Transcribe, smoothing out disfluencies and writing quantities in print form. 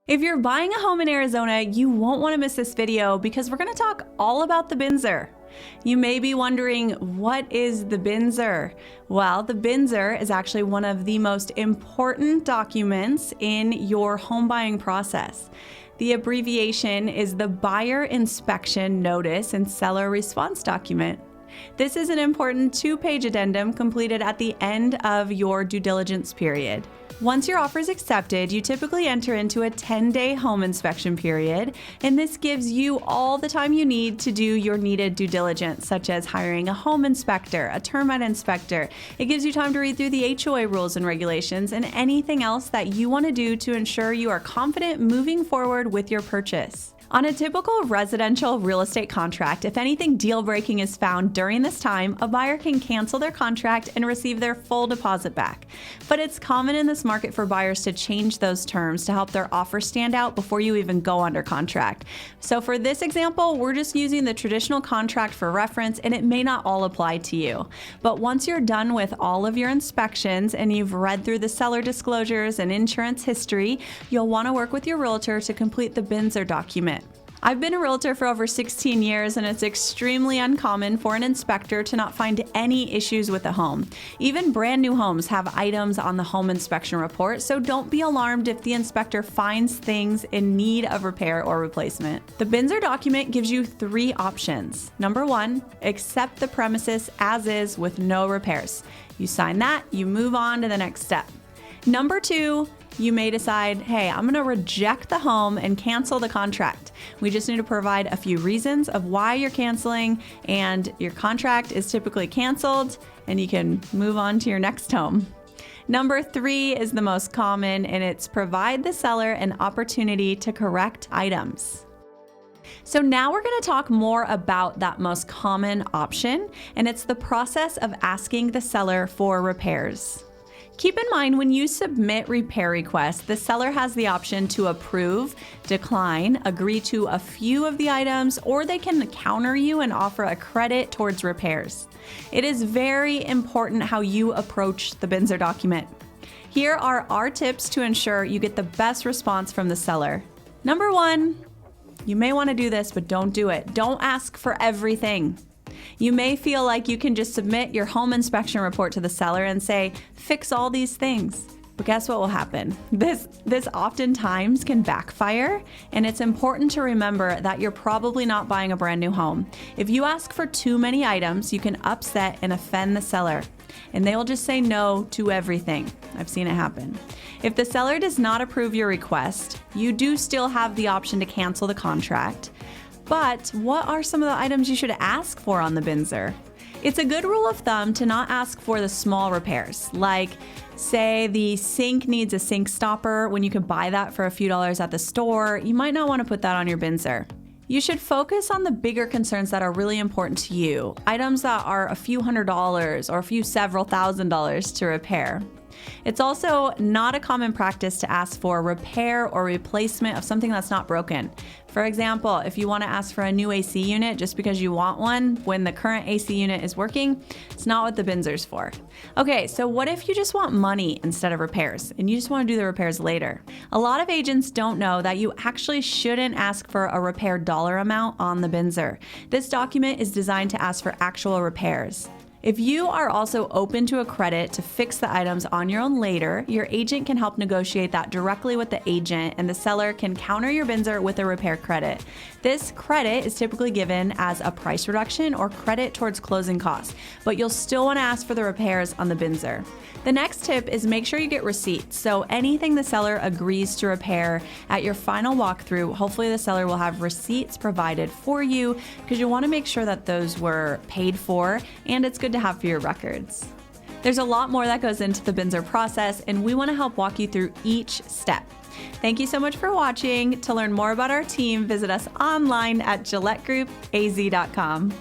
If you're buying a home in Arizona, you won't want to miss this video because we're going to talk all about the BINSR. You may be wondering, what is the BINSR? Well, the BINSR is actually one of the most important documents in your home buying process. The abbreviation is the Buyer Inspection Notice and Seller Response Document. This is an important two-page addendum completed at the end of your due diligence period. Once your offer is accepted, you typically enter into a 10-day home inspection period, and this gives you all the time you need to do your needed due diligence, such as hiring a home inspector, a termite inspector. It gives you time to read through the HOA rules and regulations and anything else that you want to do to ensure you are confident moving forward with your purchase. On a typical residential real estate contract, if anything deal-breaking is found during this time, a buyer can cancel their contract and receive their full deposit back. But it's common in this market for buyers to change those terms to help their offer stand out before you even go under contract. So for this example, we're just using the traditional contract for reference, and it may not all apply to you. But once you're done with all of your inspections and you've read through the seller disclosures and insurance history, you'll want to work with your realtor to complete the BINSR document. I've been a realtor for over 16 years, and it's extremely uncommon for an inspector to not find any issues with a home. Even brand new homes have items on the home inspection report, so don't be alarmed if the inspector finds things in need of repair or replacement. The BINSR document gives you three options. Number one, accept the premises as is with no repairs. You sign that, you move on to the next step. Number two, you may decide, hey, I'm going to reject the home and cancel the contract. We just need to provide a few reasons of why you're canceling, and your contract is typically canceled and you can move on to your next home. Number three is the most common, and it's provide the seller an opportunity to correct items. So now we're going to talk more about that most common option, and it's the process of asking the seller for repairs. Keep in mind, when you submit repair requests, the seller has the option to approve, decline, agree to a few of the items, or they can counter you and offer a credit towards repairs. It is very important how you approach the BINSR document. Here are our tips to ensure you get the best response from the seller. Number one, you may want to do this, but don't do it. Don't ask for everything. You may feel like you can just submit your home inspection report to the seller and say, fix all these things. But guess what will happen? This oftentimes can backfire, and it's important to remember that you're probably not buying a brand new home. If you ask for too many items, you can upset and offend the seller, and they will just say no to everything. I've seen it happen. If the seller does not approve your request, you do still have the option to cancel the contract. But what are some of the items you should ask for on the BINSR? It's a good rule of thumb to not ask for the small repairs, like say the sink needs a sink stopper when you could buy that for a few dollars at the store. You might not want to put that on your BINSR. You should focus on the bigger concerns that are really important to you, items that are a few $100s or a few several $1,000s to repair. It's also not a common practice to ask for repair or replacement of something that's not broken. For example, if you want to ask for a new AC unit just because you want one when the current AC unit is working, it's not what the BINSR is for. Okay, so what if you just want money instead of repairs and you just want to do the repairs later? A lot of agents don't know that you actually shouldn't ask for a repair dollar amount on the BINSR. This document is designed to ask for actual repairs. If you are also open to a credit to fix the items on your own later, your agent can help negotiate that directly with the agent, and the seller can counter your BINSR with a repair credit. This credit is typically given as a price reduction or credit towards closing costs, but you'll still want to ask for the repairs on the BINSR. The next tip is make sure you get receipts. So anything the seller agrees to repair at your final walkthrough, hopefully the seller will have receipts provided for you, because you want to make sure that those were paid for, and it's good to have for your records. There's a lot more that goes into the BINSR process, and we want to help walk you through each step. Thank you so much for watching. To learn more about our team, visit us online at GilletteGroupAZ.com.